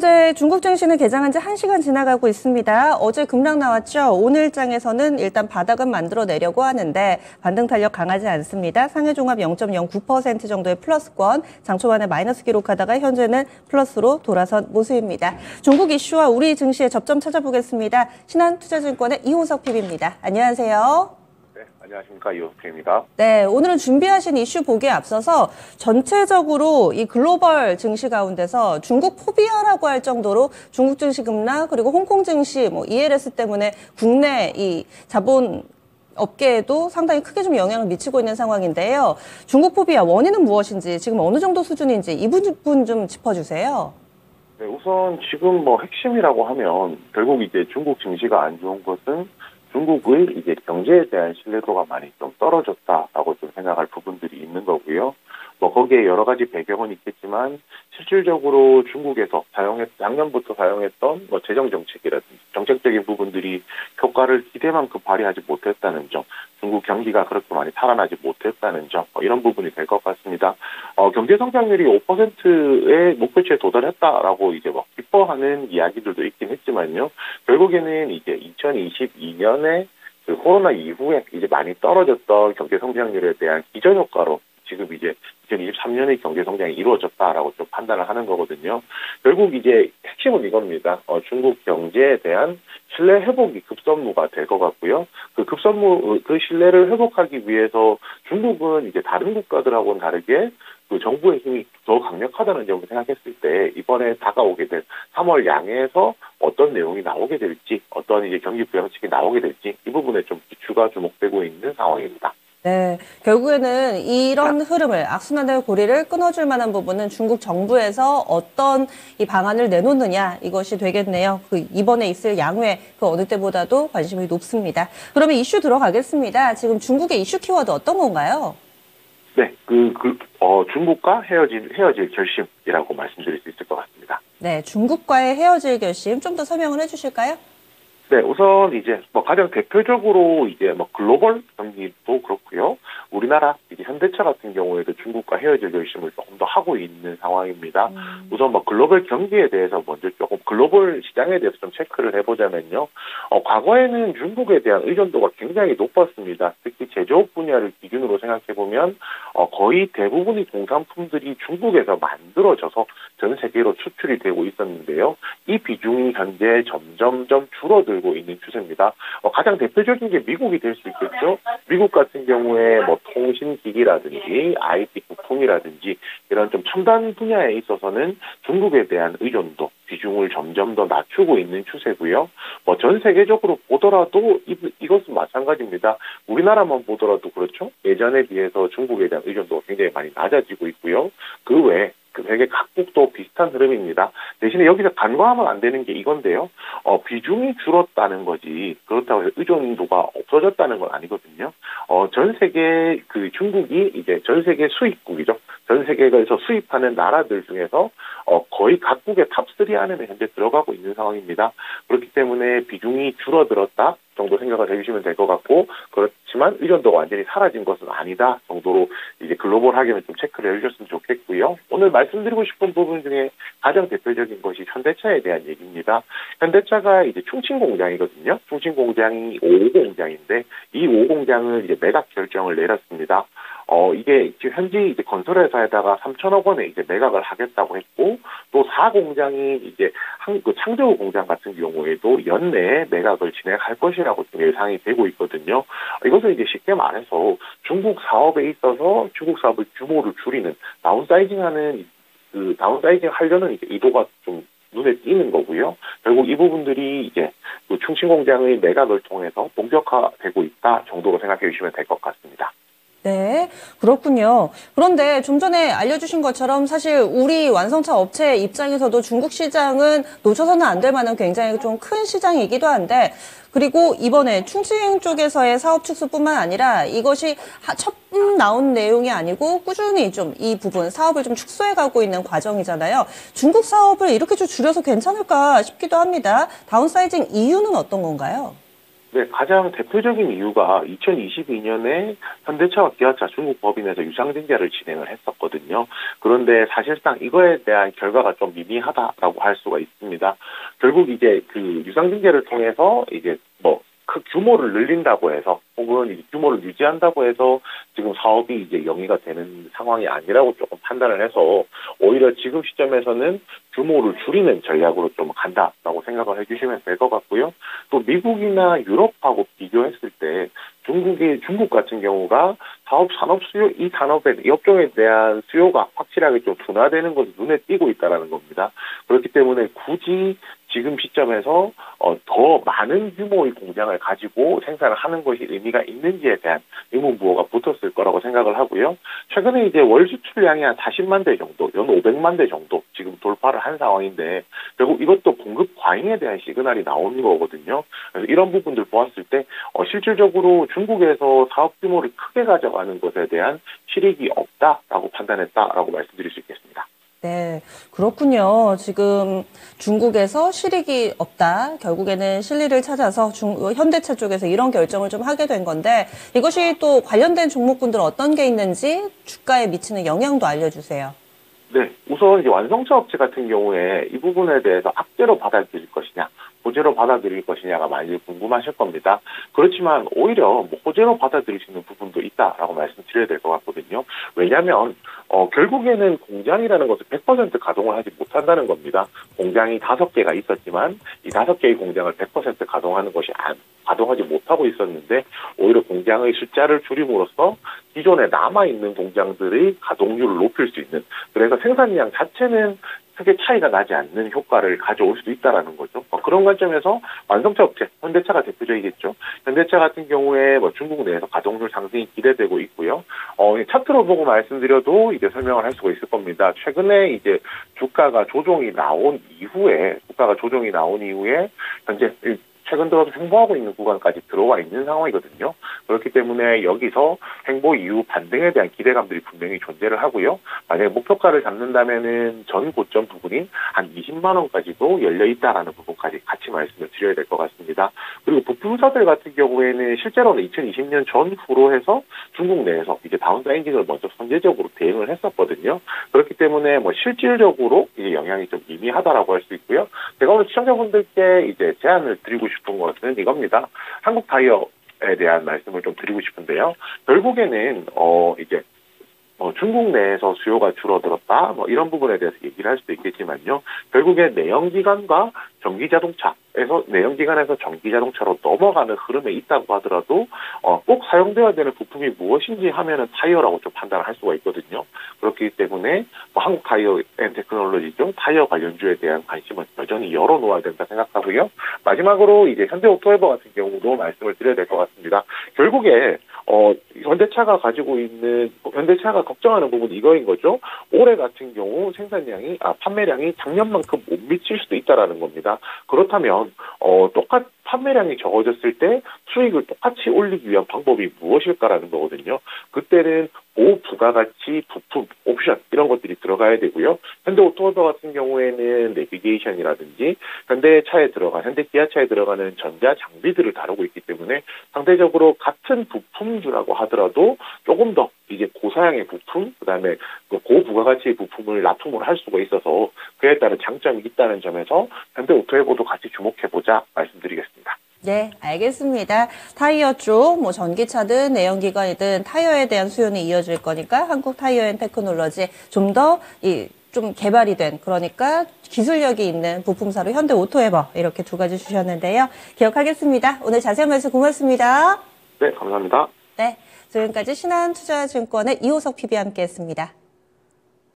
현재 중국 증시는 개장한 지 1시간 지나가고 있습니다. 어제 급락 나왔죠. 오늘장에서는 일단 바닥은 만들어내려고 하는데 반등 탄력 강하지 않습니다. 상해종합 0.09% 정도의 플러스권, 장초반에 마이너스 기록하다가 현재는 플러스로 돌아선 모습입니다. 중국 이슈와 우리 증시의 접점 찾아보겠습니다. 신한투자증권의 이호석 PB입니다. 안녕하세요. 네, 안녕하십니까. 이호석입니다. 네, 오늘은 준비하신 이슈 보기에 앞서서 전체적으로 이 글로벌 증시 가운데서 중국 포비아라고 할 정도로 중국 증시 급락 그리고 홍콩 증시 ELS 때문에 국내 이 자본 업계에도 상당히 크게 좀 영향을 미치고 있는 상황인데요. 중국 포비아 원인은 무엇인지 지금 어느 정도 수준인지 이 부분 좀 짚어주세요. 네, 우선 지금 핵심이라고 하면 결국 이제 중국 증시가 안 좋은 것은 중국의 이제 경제에 대한 신뢰도가 많이 좀 떨어졌다라고 좀 생각할 부분들이 있는 거고요. 거기에 여러 가지 배경은 있겠지만 실질적으로 중국에서 작년부터 사용했던 재정 정책이라든지 정책적인 부분들이 효과를 기대만큼 발휘하지 못했다는 점, 중국 경기가 그렇게 많이 살아나지 못했다는 점, 이런 부분이 될 것 같습니다. 경제 성장률이 5%의 목표치에 도달했다라고 이제 기뻐하는 이야기들도 있긴 했지만요. 결국에는 이제 2022년에 그 코로나 이후에 이제 많이 떨어졌던 경제 성장률에 대한 기저 효과로 지금 이제 2023년의 경제 성장이 이루어졌다라고 좀 판단을 하는 거거든요. 결국 이제 핵심은 이겁니다. 중국 경제에 대한 신뢰 회복이 급선무가 될 것 같고요. 그 신뢰를 회복하기 위해서 중국은 이제 다른 국가들하고는 다르게 그 정부의 힘이 더 강력하다는 점을 생각했을 때 이번에 다가오게 된 3월 양해에서 어떤 내용이 나오게 될지, 어떤 이제 경기 부양책이 나오게 될지 이 부분에 좀 주가 주목되고 있는 상황입니다. 네, 결국에는 이런 흐름을 악순환의 고리를 끊어줄 만한 부분은 중국 정부에서 어떤 이 방안을 내놓느냐 이것이 되겠네요. 이번에 있을 양회 그 어느 때보다도 관심이 높습니다. 그러면 이슈 들어가겠습니다. 지금 중국의 이슈 키워드 어떤 건가요? 네, 중국과 헤어질 결심이라고 말씀드릴 수 있을 것 같습니다. 네, 중국과의 헤어질 결심 좀 더 설명을 해주실까요? 네, 우선 이제 가장 대표적으로 이제 글로벌 경기도 그렇고요. 우리나라 이제 현대차 같은 경우에도 중국과 헤어질 결심을 조금 더 하고 있는 상황입니다. 우선 글로벌 경기에 대해서 먼저 조금 글로벌 시장에 대해서 좀 체크를 해보자면요. 과거에는 중국에 대한 의존도가 굉장히 높았습니다. 특히 제조업 분야를 기준으로 생각해보면 거의 대부분의 공산품들이 중국에서 만들어져서 전 세계로 수출이 되고 있었는데요. 이 비중이 현재 점점점 줄어들고 있는 추세입니다. 가장 대표적인 게 미국이 될 수 있겠죠. 미국 같은 경우에 통신기기라든지 IT 부품이라든지 이런 좀 첨단 분야에 있어서는 중국에 대한 의존도 비중을 점점 더 낮추고 있는 추세고요. 전 세계적으로 보더라도 이것은 마찬가지입니다. 우리나라만 보더라도 그렇죠. 예전에 비해서 중국에 대한 의존도가 굉장히 많이 낮아지고 있고요. 그 외에 세계 각국도 비슷한 흐름입니다. 대신에 여기서 간과하면 안 되는 게 이건데요. 비중이 줄었다는 거지 그렇다고 해서 의존도가 없어졌다는 건 아니거든요. 전 세계 중국이 이제 전 세계 수입국이죠. 전 세계에서 수입하는 나라들 중에서 거의 각국의 탑3 안에 현재 들어가고 있는 상황입니다. 그렇기 때문에 비중이 줄어들었다 정도 생각을 해주시면 될 것 같고, 그렇지만 의존도가 완전히 사라진 것은 아니다 정도로 이제 글로벌하게는 좀 체크를 해주셨으면 좋겠고요. 오늘 말씀드리고 싶은 부분 중에 가장 대표적인 것이 현대차에 대한 얘기입니다. 현대차가 이제 충칭 공장이거든요. 충칭 공장이 5호 공장인데 이 5호 공장을 이제 매각 결정을 내렸습니다. 이게 지금 현재 이제 건설회사에다가 3천억 원에 이제 매각을 하겠다고 했고, 또 4공장이 이제 창저우 공장 같은 경우에도 연내에 매각을 진행할 것이라고 좀 예상이 되고 있거든요. 이것은 이제 쉽게 말해서 중국 사업에 있어서 중국 사업의 규모를 줄이는 다운사이징 하려는 이제 의도가 좀 눈에 띄는 거고요. 결국 이 부분들이 이제 충칭 공장의 매각을 통해서 본격화되고 있다 정도로 생각해 주시면 될 것 같습니다. 네, 그렇군요. 그런데 좀 전에 알려주신 것처럼 사실 우리 완성차 업체 입장에서도 중국 시장은 놓쳐서는 안 될 만한 굉장히 좀 큰 시장이기도 한데, 그리고 이번에 충칭 쪽에서의 사업 축소뿐만 아니라 이것이 첫 나온 내용이 아니고 꾸준히 좀 이 부분 사업을 좀 축소해가고 있는 과정이잖아요. 중국 사업을 이렇게 좀 줄여서 괜찮을까 싶기도 합니다. 다운사이징 이유는 어떤 건가요? 네, 가장 대표적인 이유가 2022년에 현대차와 기아차 중국 법인에서 유상증자를 진행을 했었거든요. 그런데 사실상 이거에 대한 결과가 좀 미미하다라고 할 수가 있습니다. 결국 이제 그 유상증자를 통해서 이제 그 규모를 늘린다고 해서 혹은 이제 규모를 유지한다고 해서 지금 사업이 이제 영위가 되는 상황이 아니라고 조금 판단을 해서 오히려 지금 시점에서는 규모를 줄이는 전략으로 좀 간다라고 생각을 해주시면 될 것 같고요. 또 미국이나 유럽하고 비교했을 때 중국 같은 경우가 산업 수요, 이 업종에 대한 수요가 확실하게 좀 둔화되는 것이 눈에 띄고 있다는 겁니다. 그렇기 때문에 굳이 지금 시점에서 더 많은 규모의 공장을 가지고 생산을 하는 것이 의미가 있는지에 대한 의문부호가 붙었을 거라고 생각을 하고요. 최근에 이제 월 수출량이 한 40만 대 정도, 연 500만 대 정도 지금 돌파를 한 상황인데 결국 이것도 공급 과잉에 대한 시그널이 나오는 거거든요. 그래서 이런 부분들 보았을 때 실질적으로 중국에서 사업 규모를 크게 가져가는 것에 대한 실익이 없다라고 판단했다라고 말씀드릴 수 있겠습니다. 네, 그렇군요. 지금 중국에서 실익이 없다. 결국에는 실리를 찾아서 현대차 쪽에서 이런 결정을 좀 하게 된 건데 이것이 또 관련된 종목군들 어떤 게 있는지 주가에 미치는 영향도 알려주세요. 네, 우선 이제 완성차 업체 같은 경우에 이 부분에 대해서 악재로 받아들일 것이냐, 호재로 받아들일 것이냐가 많이 궁금하실 겁니다. 그렇지만 오히려 호재로 받아들일 수 있는 부분도 있다라고 말씀드려야 될 것 같거든요. 왜냐하면 결국에는 공장이라는 것을 100% 가동을 하지 못한다는 겁니다. 공장이 5개가 있었지만 이 5개의 공장을 100% 가동하는 것이 가동하지 못하고 있었는데 오히려 공장의 숫자를 줄임으로써 기존에 남아있는 공장들의 가동률을 높일 수 있는, 그래서 생산량 자체는 크게 차이가 나지 않는 효과를 가져올 수도 있다는 거죠. 그런 관점에서 완성차 업체, 현대차가 대표적이겠죠. 현대차 같은 경우에 중국 내에서 가동률 상승이 기대되고 있고요. 차트로 보고 말씀드려도 이제 설명을 할 수가 있을 겁니다. 최근에 이제 주가가 조정이 나온 이후에 현재 최근 들어서 횡보하고 있는 구간까지 들어와 있는 상황이거든요. 그렇기 때문에 여기서 횡보 이후 반등에 대한 기대감들이 분명히 존재를 하고요. 만약에 목표가를 잡는다면은 전 고점 부분인 한 20만 원까지도 열려 있다라는 부분까지 같이 말씀을 드려야 될 것 같습니다. 그리고 부품사들 같은 경우에는 실제로는 2020년 전후로 해서 중국 내에서 이제 다운사 엔진을 먼저 선제적으로 대응을 했었거든요. 그렇기 때문에 실질적으로 이제 영향이 좀 미미하다라고 할 수 있고요. 제가 오늘 시청자분들께 이제 제안을 드리고 싶은 것은 이겁니다. 한국 타이어에 대한 말씀을 좀 드리고 싶은데요. 결국에는 이제 중국 내에서 수요가 줄어들었다, 이런 부분에 대해서 얘기를 할 수도 있겠지만요. 결국에 내연기관과 내연기관에서 전기자동차로 넘어가는 흐름에 있다고 하더라도 꼭 사용되어야 되는 부품이 무엇인지 하면은 타이어라고 좀 판단을 할 수가 있거든요. 그렇기 때문에 한국 타이어 앤 테크놀로지죠. 타이어 관련주에 대한 관심은 여전히 열어놓아야 된다 생각하고요. 마지막으로 이제 현대오토에버 같은 경우도 말씀을 드려야 될 것 같습니다. 결국에 현대차가 걱정하는 부분이 이거인 거죠. 올해 같은 경우 판매량이 작년만큼 못 미칠 수도 있다라는 겁니다. 그렇다면 판매량이 적어졌을 때 수익을 똑같이 올리기 위한 방법이 무엇일까라는 거거든요. 그때는 고부가가치 부품, 옵션 이런 것들이 들어가야 되고요. 현대오토모터 같은 경우에는 내비게이션이라든지 현대 기아차에 들어가는 전자 장비들을 다루고 있기 때문에 상대적으로 같은 부품주라고 하더라도 조금 더 이제 고사양의 부품, 그다음에 고부가가치의 부품을 납품을 할 수가 있어서 그에 따른 장점이 있다는 점에서 현대오토에버도 같이 주목해보자 말씀드리겠습니다. 네, 알겠습니다. 타이어 쪽, 전기차든 내연기관이든 타이어에 대한 수요는 이어질 거니까 한국 타이어 앤 테크놀로지 좀 더 개발이 된, 그러니까 기술력이 있는 부품사로 현대오토에버 이렇게 두 가지 주셨는데요. 기억하겠습니다. 오늘 자세한 말씀 고맙습니다. 네, 감사합니다. 네, 지금까지 신한투자증권의 이호석 PB와 함께했습니다.